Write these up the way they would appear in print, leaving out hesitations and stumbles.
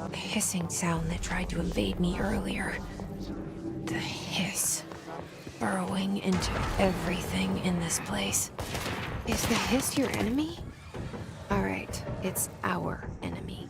The hissing sound that tried to invade me earlier. The hiss. Burrowing into everything in this place. Is the hiss your enemy? All right, it's our enemy.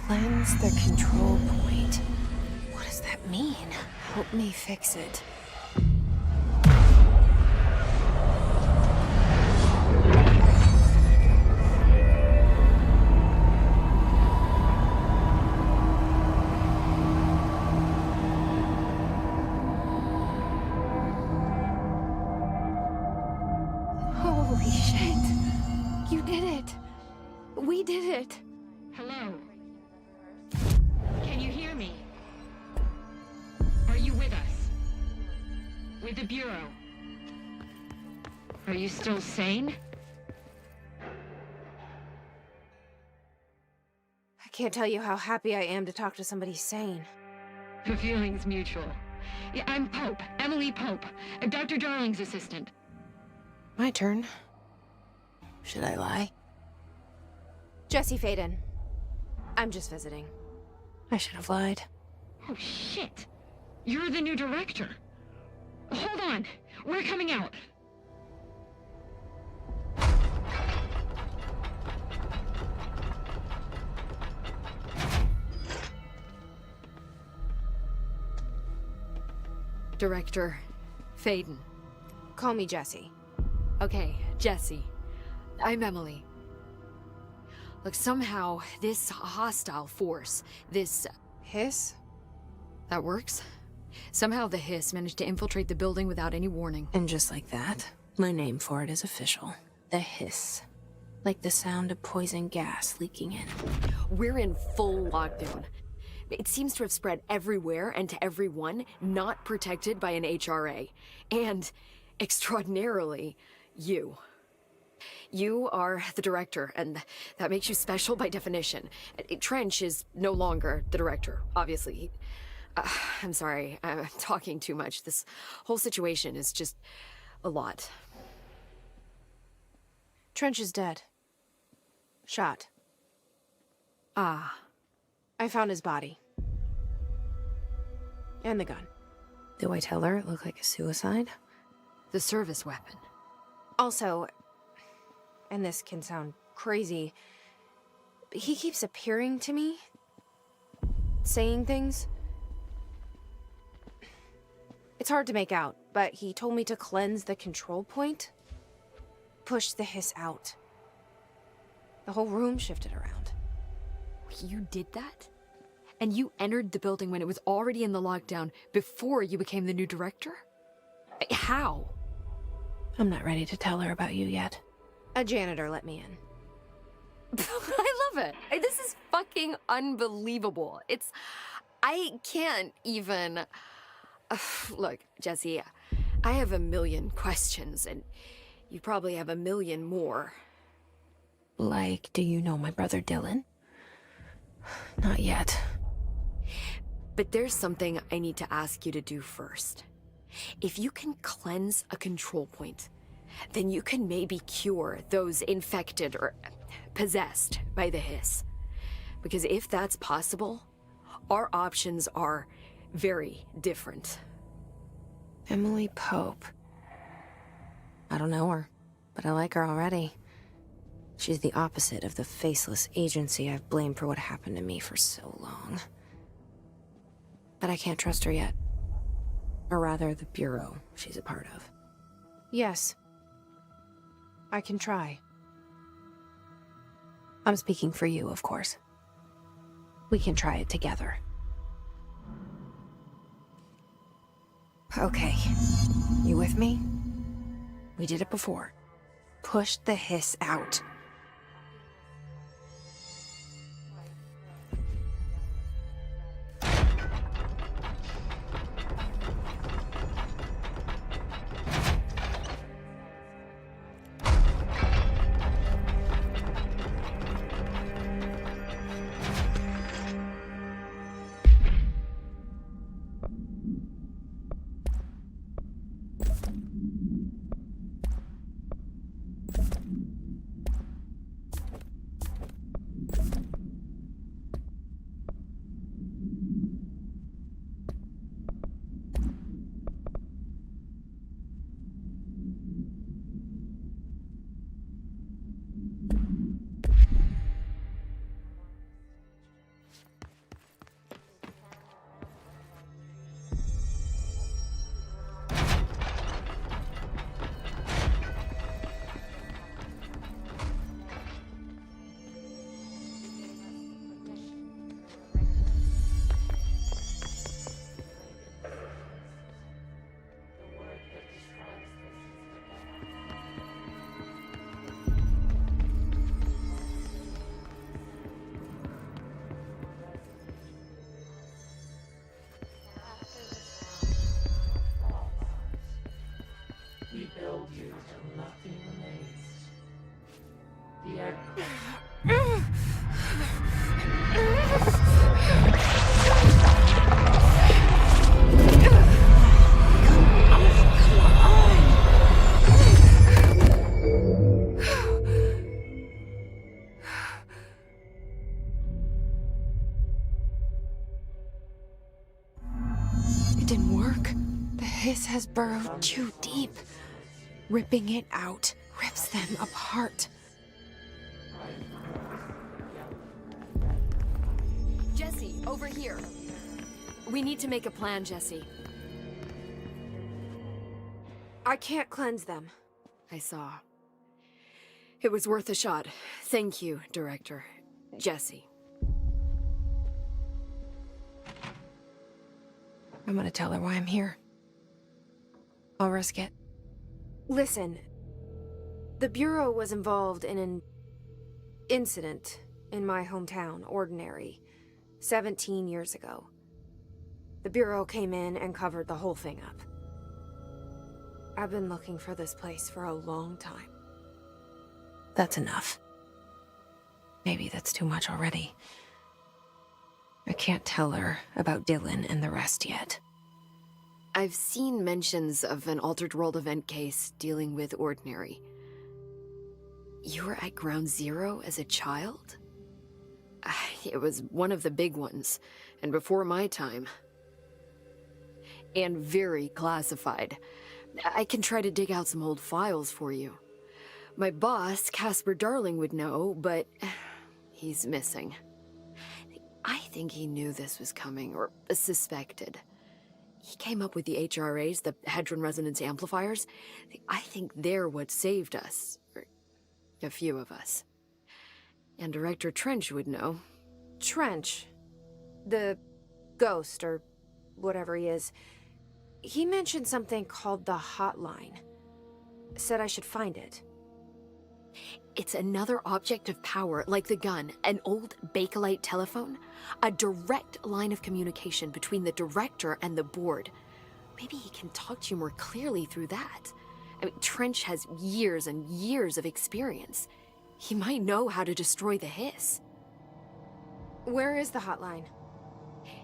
Cleanse the control point. What does that mean? Help me fix it. Holy shit. You did it. We did it. Hello? Can you hear me? Are you with us? With the Bureau? Are you still sane? I can't tell you how happy I am to talk to somebody sane. The feeling's mutual. Yeah, I'm Pope, Emily Pope, Dr. Darling's assistant. My turn. Should I lie? Jesse Faden. I'm just visiting. I should have lied. Oh, shit. You're the new director. Hold on. We're coming out. Director Faden. Call me Jesse. Okay, Jesse. I'm Emily. Look, somehow, this hostile force, this... Hiss? That works? Somehow the hiss managed to infiltrate the building without any warning. And just like that, my name for it is official. The hiss. Like the sound of poison gas leaking in. We're in full lockdown. It seems to have spread everywhere and to everyone, not protected by an HRA. And, extraordinarily, you. You are the director, and that makes you special by definition. Trench is no longer the director, obviously. I'm sorry, I'm talking too much. This whole situation is just a lot. Trench is dead. Shot. Ah. I found his body. And the gun. Do I tell her it looked like a suicide? The service weapon. Also, and this can sound crazy, but he keeps appearing to me, saying things. It's hard to make out, but he told me to cleanse the control point, push the hiss out. The whole room shifted around. You did that? And you entered the building when it was already in the lockdown before you became the new director? How? I'm not ready to tell her about you yet. A janitor let me in. I love it. This is fucking unbelievable. I can't even... Look, Jesse, I have a million questions, and you probably have a million more. Like, do you know my brother Dylan? Not yet. But there's something I need to ask you to do first. If you can cleanse a control point, then you can maybe cure those infected or possessed by the hiss. Because if that's possible, our options are very different. Emily Pope. I don't know her, but I like her already. She's the opposite of the faceless agency I've blamed for what happened to me for so long. But I can't trust her yet. Or rather, the Bureau she's a part of. Yes. I can try. I'm speaking for you, of course. We can try it together. Okay. You with me? We did it before. Push the hiss out. We build you till nothing remains. The It didn't work. The hiss has burrowed too deep. Ripping it out rips them apart. Jesse, over here. We need to make a plan, Jesse. I can't cleanse them. I saw. It was worth a shot. Thank you, Director. Jesse. I'm gonna tell her why I'm here. I'll risk it. Listen, the Bureau was involved in an incident in my hometown, Ordinary, 17 years ago. The Bureau came in and covered the whole thing up. I've been looking for this place for a long time. That's enough. Maybe that's too much already. I can't tell her about Dylan and the rest yet. I've seen mentions of an Altered World event case dealing with Ordinary. You were at Ground Zero as a child? It was one of the big ones, and before my time. And very classified. I can try to dig out some old files for you. My boss, Casper Darling, would know, but he's missing. I think he knew this was coming, or suspected. He came up with the HRAs, the Hedron Resonance Amplifiers. I think they're what saved us. Or a few of us. And Director Trench would know. Trench, the ghost, or whatever he is, he mentioned something called the Hotline. Said I should find it. It's another object of power, like the gun, an old Bakelite telephone, a direct line of communication between the director and the board. Maybe he can talk to you more clearly through that. I mean, Trench has years and years of experience. He might know how to destroy the hiss. Where is the Hotline?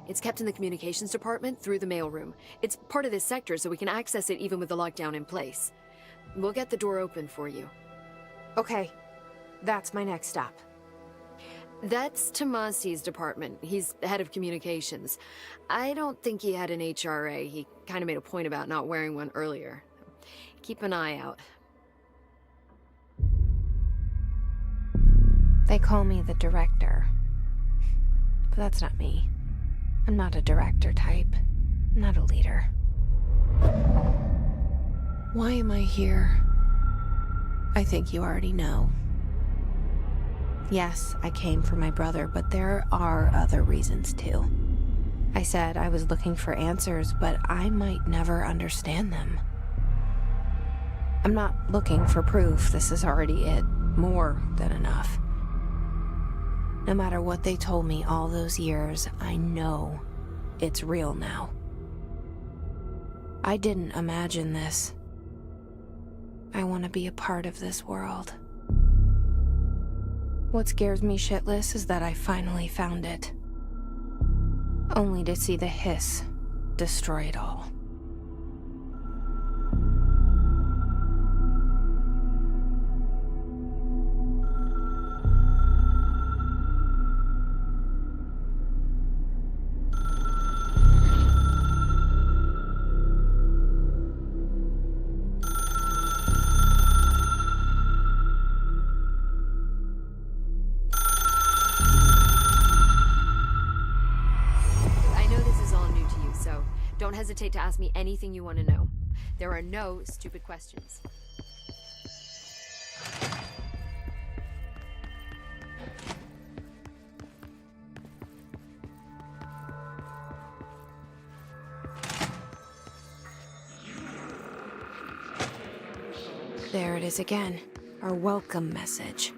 It's kept in the communications department through the mailroom. It's part of this sector, so we can access it even with the lockdown in place. We'll get the door open for you. Okay, that's my next stop. That's Tomasi's department. He's the head of communications. I don't think he had an HRA. He kind of made a point about not wearing one earlier. Keep an eye out. They call me the director. But that's not me. I'm not a director type. I'm not a leader. Why am I here? I think you already know. Yes, I came for my brother, but there are other reasons too. I said I was looking for answers, but I might never understand them. I'm not looking for proof. This is already it. More than enough. No matter what they told me all those years, I know it's real now. I didn't imagine this. I want to be a part of this world. What scares me shitless is that I finally found it. Only to see the hiss destroy it all. Don't hesitate to ask me anything you want to know. There are no stupid questions. There it is again. Our welcome message.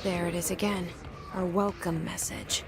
There it is again. Our welcome message.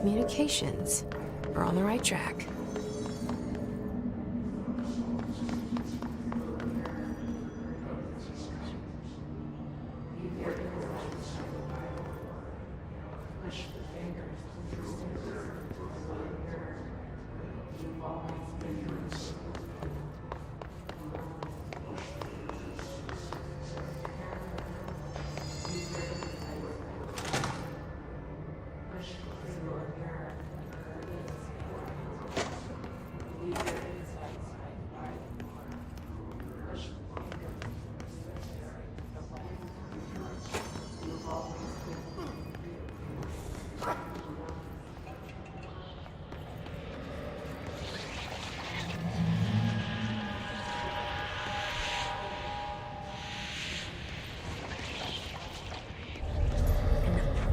communications. We're on the right track.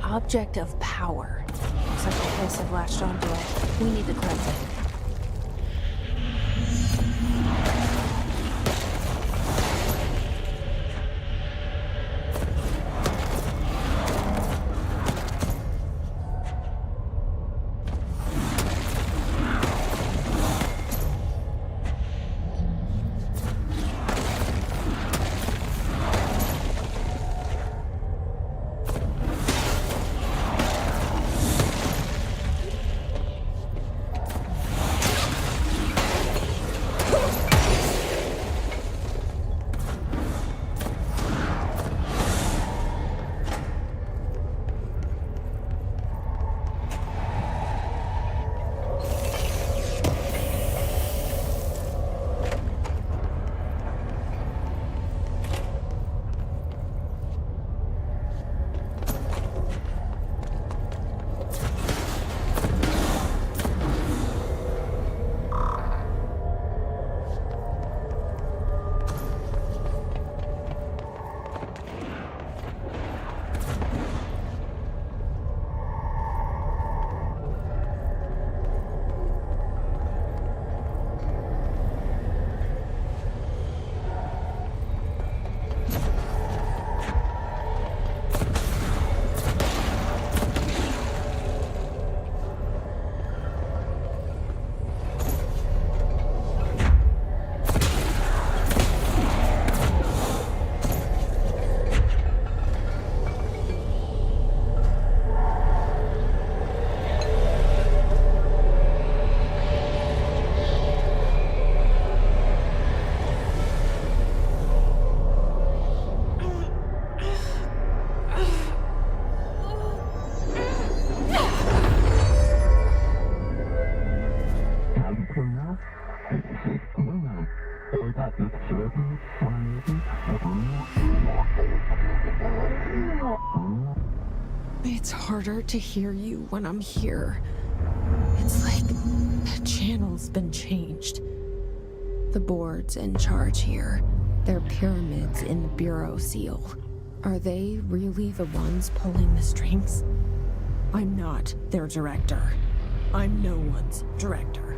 Object of power. Looks like the Hiss have latched onto it. We need to cleanse it. It's harder to hear you when I'm here. It's like the channel's been changed. The board's in charge here. They're pyramids in the Bureau seal. Are they really the ones pulling the strings? I'm not their director. I'm no one's director.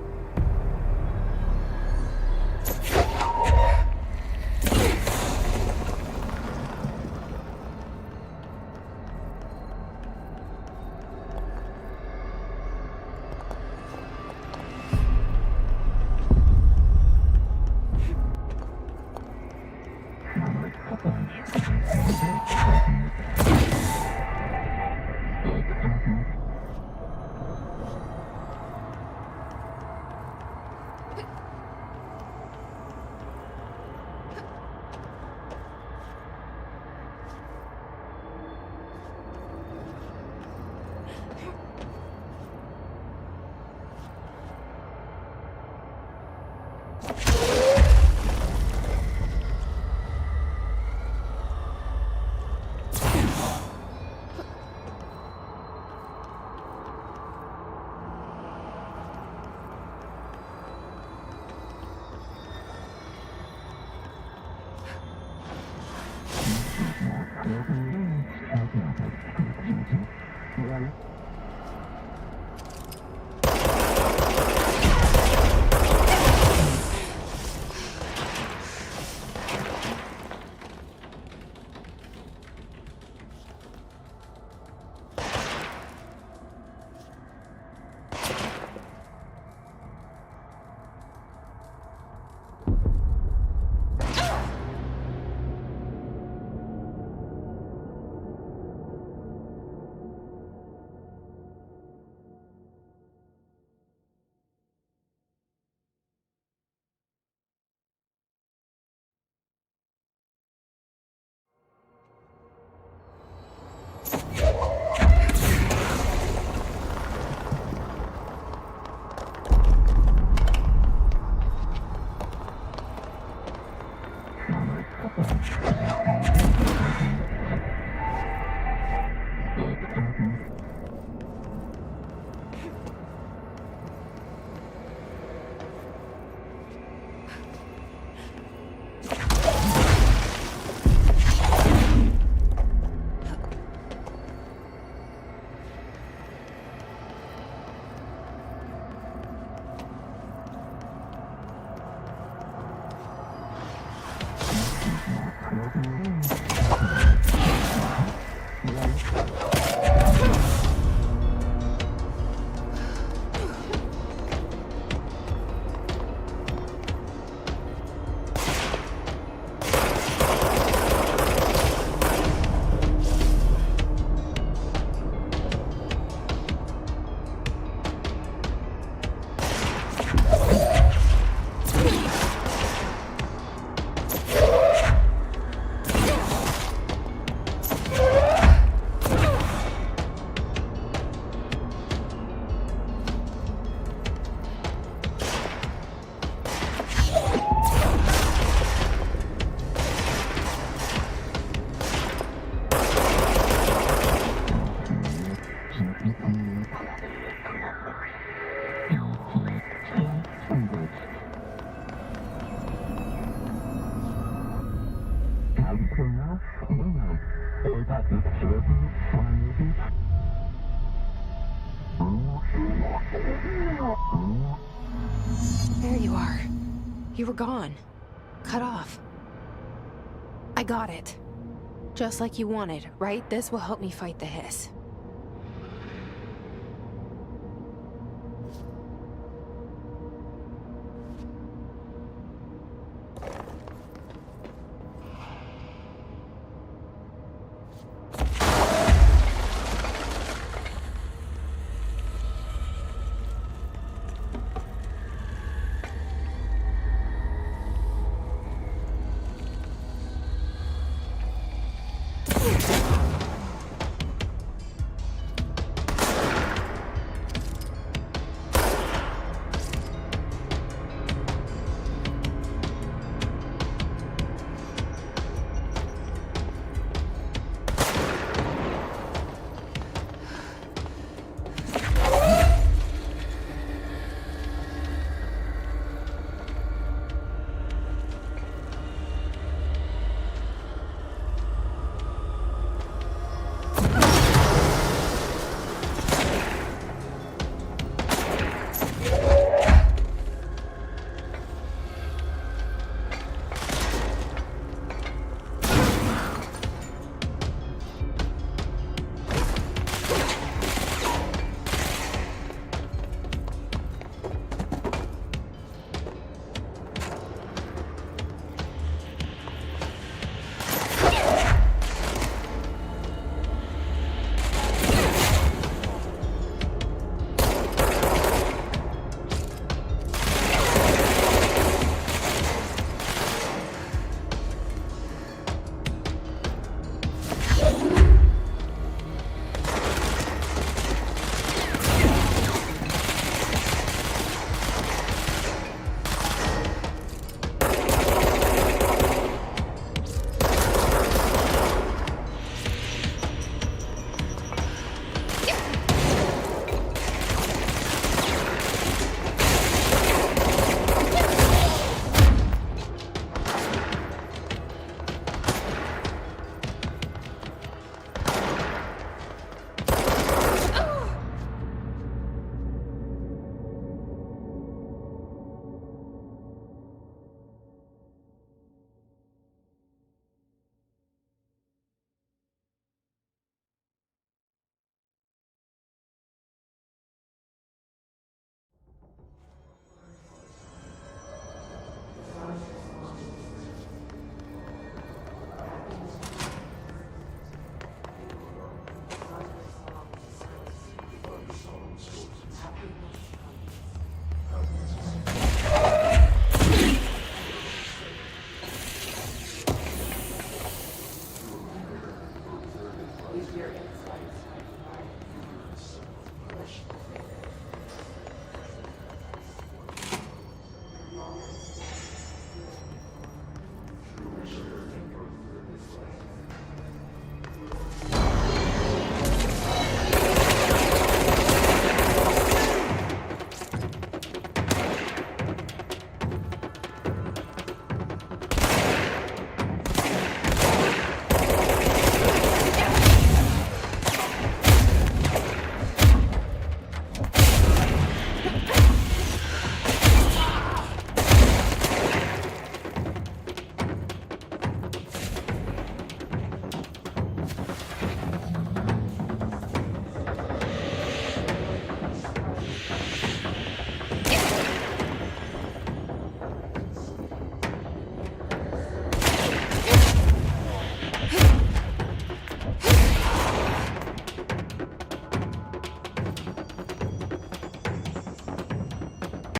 you are. You were gone. Cut off. I got it. Just like you wanted, right? This will help me fight the hiss.